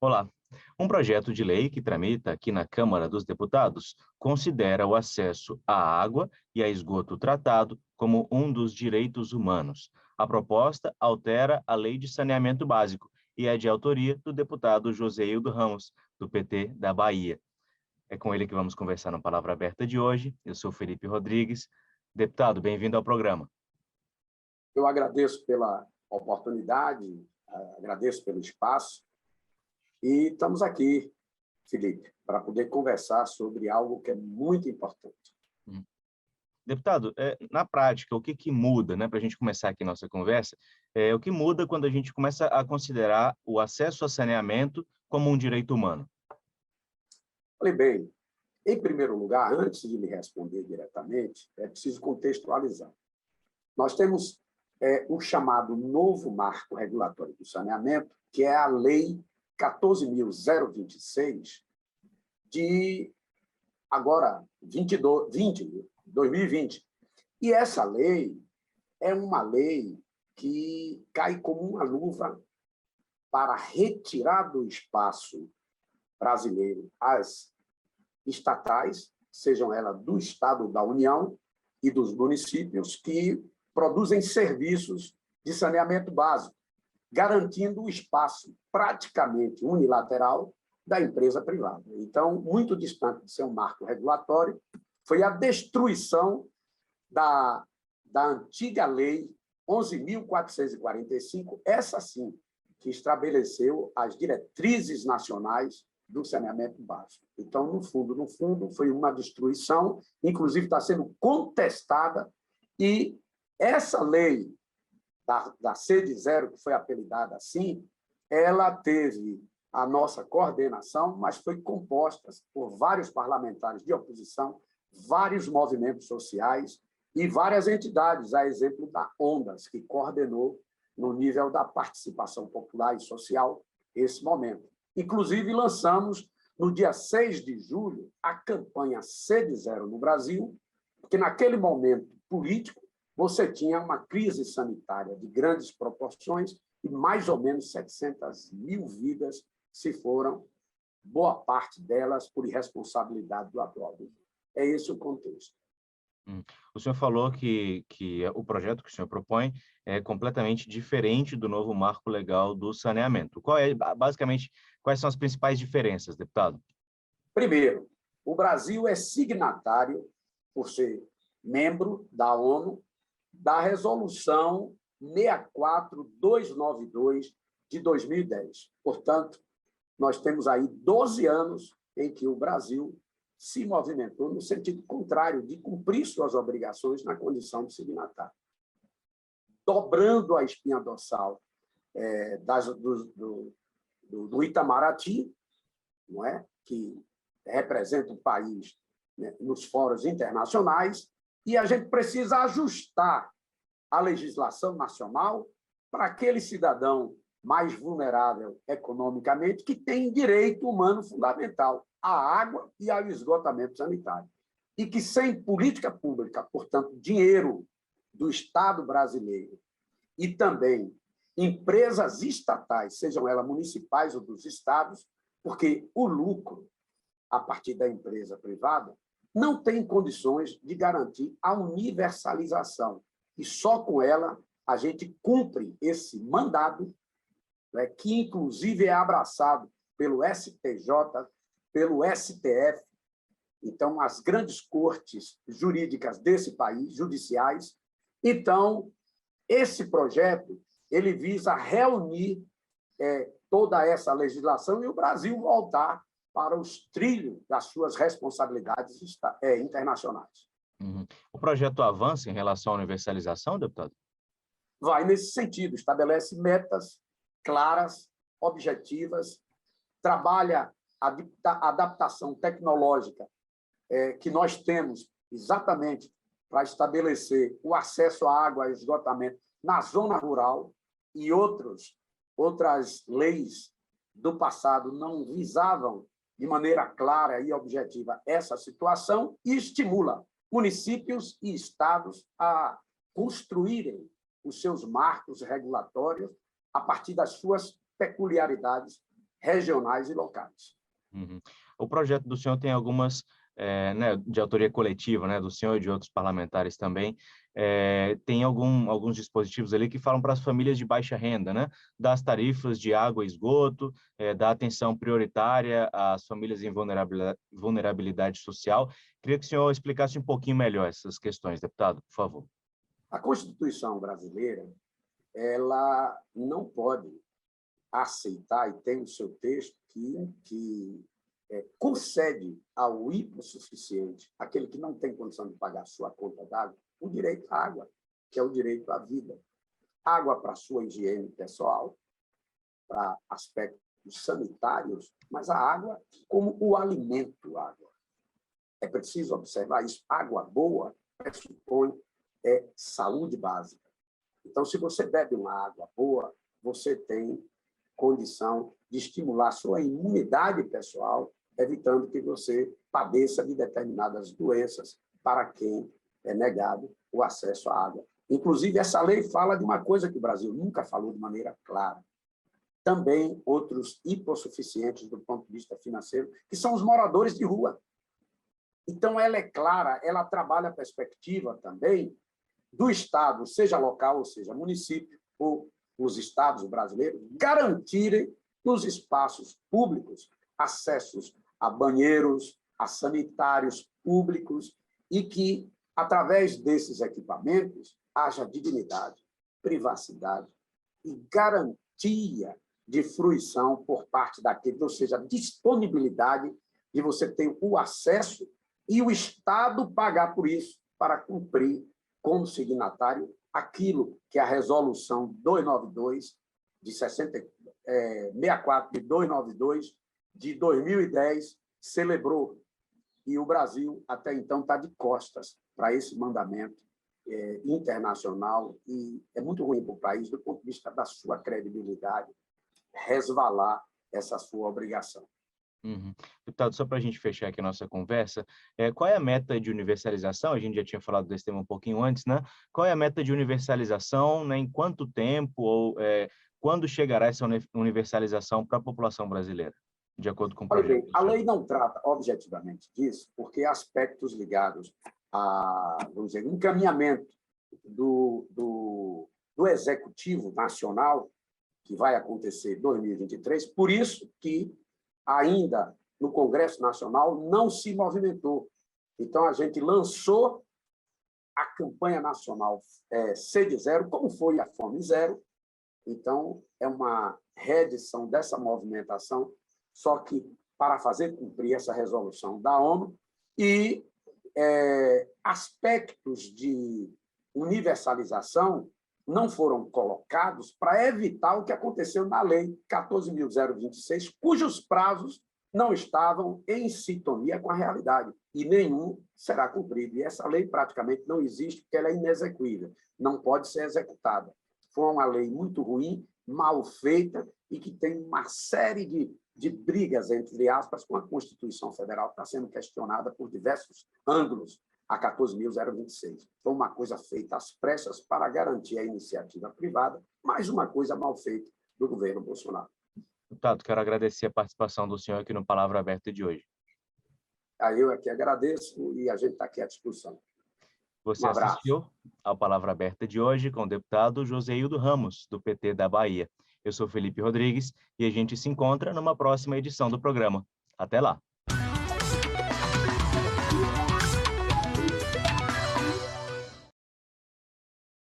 Olá. Um projeto de lei que tramita aqui na Câmara dos Deputados considera o acesso à água e a esgoto tratado como um dos direitos humanos. A proposta altera a Lei de Saneamento Básico e é de autoria do deputado Joséildo Ramos, do PT da Bahia. É com ele que vamos conversar no Palavra Aberta de hoje. Eu sou Felipe Rodrigues. Deputado, bem-vindo ao programa. Eu agradeço pela oportunidade, agradeço pelo espaço e estamos aqui, Felipe, para poder conversar sobre algo que é muito importante. Deputado, na prática, o que muda, para a gente começar aqui nossa conversa, o que muda quando a gente começa a considerar o acesso a saneamento como um direito humano? Olha bem, em primeiro lugar, antes de lhe responder diretamente, é preciso contextualizar. Nós temos o chamado novo marco regulatório do saneamento, que é a Lei 14.026 de agora 2020. E essa lei é uma lei que cai como uma luva para retirar do espaço brasileiro as estatais, sejam elas do Estado da União e dos municípios, que produzem serviços de saneamento básico, garantindo o espaço praticamente unilateral da empresa privada. Então, muito distante de ser um marco regulatório, foi a destruição da antiga Lei 11.445, essa sim, que estabeleceu as diretrizes nacionais do saneamento básico. Então, no fundo, foi uma destruição, inclusive está sendo contestada, e essa lei da Sede Zero, que foi apelidada assim, ela teve a nossa coordenação, mas foi composta por vários parlamentares de oposição, vários movimentos sociais e várias entidades, a exemplo da ONDAS, que coordenou no nível da participação popular e social esse momento. Inclusive, lançamos, no dia 6 de julho, a campanha Sede Zero no Brasil, porque naquele momento político, você tinha uma crise sanitária de grandes proporções e mais ou menos 700 mil vidas se foram, boa parte delas por irresponsabilidade do atual governo. É esse o contexto. O senhor falou que o projeto que o senhor propõe é completamente diferente do novo marco legal do saneamento. Basicamente, quais são as principais diferenças, deputado? Primeiro, o Brasil é signatário, por ser membro da ONU, da Resolução 64292 de 2010. Portanto, nós temos aí 12 anos em que o Brasil se movimentou no sentido contrário de cumprir suas obrigações na condição de signatário, dobrando a espinha dorsal do Itamaraty, não é? Que representa o país, né, nos fóruns internacionais, e a gente precisa ajustar a legislação nacional para aquele cidadão mais vulnerável economicamente, que tem direito humano fundamental à água e ao esgotamento sanitário. E que, sem política pública, portanto, dinheiro do Estado brasileiro e também empresas estatais, sejam elas municipais ou dos estados, porque o lucro, a partir da empresa privada, não tem condições de garantir a universalização. E só com ela a gente cumpre esse mandado, né, que inclusive é abraçado pelo STJ, pelo STF. Então, as grandes cortes jurídicas desse país, judiciais. Então, esse projeto ele visa reunir toda essa legislação e o Brasil voltar para os trilhos das suas responsabilidades internacionais. O projeto avança em relação à universalização, deputado? Vai nesse sentido, estabelece metas claras, objetivas, trabalha a adaptação tecnológica que nós temos exatamente para estabelecer o acesso à água e esgotamento na zona rural, e outras leis do passado não visavam de maneira clara e objetiva essa situação, e estimula municípios e estados a construírem os seus marcos regulatórios a partir das suas peculiaridades regionais e locais. Uhum. O projeto do senhor tem algumas, né, de autoria coletiva, né, do senhor e de outros parlamentares também, tem alguns dispositivos ali que falam para as famílias de baixa renda, né, das tarifas de água e esgoto, da atenção prioritária às famílias em vulnerabilidade social. Queria que o senhor explicasse um pouquinho melhor essas questões, deputado, por favor. A Constituição brasileira, ela não pode aceitar, e tem o seu texto, que concede ao hipossuficiente, aquele que não tem condição de pagar sua conta d'água, o direito à água, que é o direito à vida. Água para sua higiene pessoal, para aspectos sanitários, mas a água como o alimento água. É preciso observar isso. Água boa pressupõe saúde básica. Então, se você bebe uma água boa, você tem condição de estimular sua imunidade pessoal, evitando que você padeça de determinadas doenças para quem é negado o acesso à água. Inclusive, essa lei fala de uma coisa que o Brasil nunca falou de maneira clara. Também outros hipossuficientes do ponto de vista financeiro, que são os moradores de rua. Então, ela é clara, ela trabalha a perspectiva também do Estado, seja local, ou seja município, ou os estados brasileiros, garantirem nos espaços públicos acessos a banheiros, a sanitários públicos e que, através desses equipamentos, haja dignidade, privacidade e garantia de fruição por parte daquele, ou seja, disponibilidade de você ter o acesso e o Estado pagar por isso para cumprir como signatário aquilo que a resolução 292 de 64 de 292 de 2010 celebrou. E o Brasil, até então, está de costas para esse mandamento internacional e é muito ruim para o país, do ponto de vista da sua credibilidade, resvalar essa sua obrigação. Uhum. Deputado, só para a gente fechar aqui a nossa conversa, qual é a meta de universalização? A gente já tinha falado desse tema um pouquinho antes, né? Qual é a meta de universalização, né? Em quanto tempo ou quando chegará essa universalização para a população brasileira, de acordo com o projeto? Olha bem, a lei não trata objetivamente disso, porque aspectos ligados a, vamos dizer, encaminhamento do Executivo Nacional, que vai acontecer em 2023, por isso que ainda no Congresso Nacional não se movimentou. Então, a gente lançou a campanha nacional Sede Zero, como foi a Fome Zero. Então, é uma reedição dessa movimentação, só que para fazer cumprir essa resolução da ONU e aspectos de universalização não foram colocados para evitar o que aconteceu na Lei 14.026, cujos prazos não estavam em sintonia com a realidade, e nenhum será cumprido. E essa lei praticamente não existe, porque ela é inexequível, não pode ser executada. Foi uma lei muito ruim, mal feita, e que tem uma série de brigas, entre aspas, com a Constituição Federal, que está sendo questionada por diversos ângulos, a 14.026. Foi uma coisa feita às pressas para garantir a iniciativa privada, mais uma coisa mal feita do governo Bolsonaro. Deputado, quero agradecer a participação do senhor aqui no Palavra Aberta de hoje. Aí eu aqui agradeço e a gente está aqui à disposição. Você assistiu ao Palavra Aberta de hoje com o deputado Joséildo Ramos, do PT da Bahia. Eu sou Felipe Rodrigues e a gente se encontra numa próxima edição do programa. Até lá!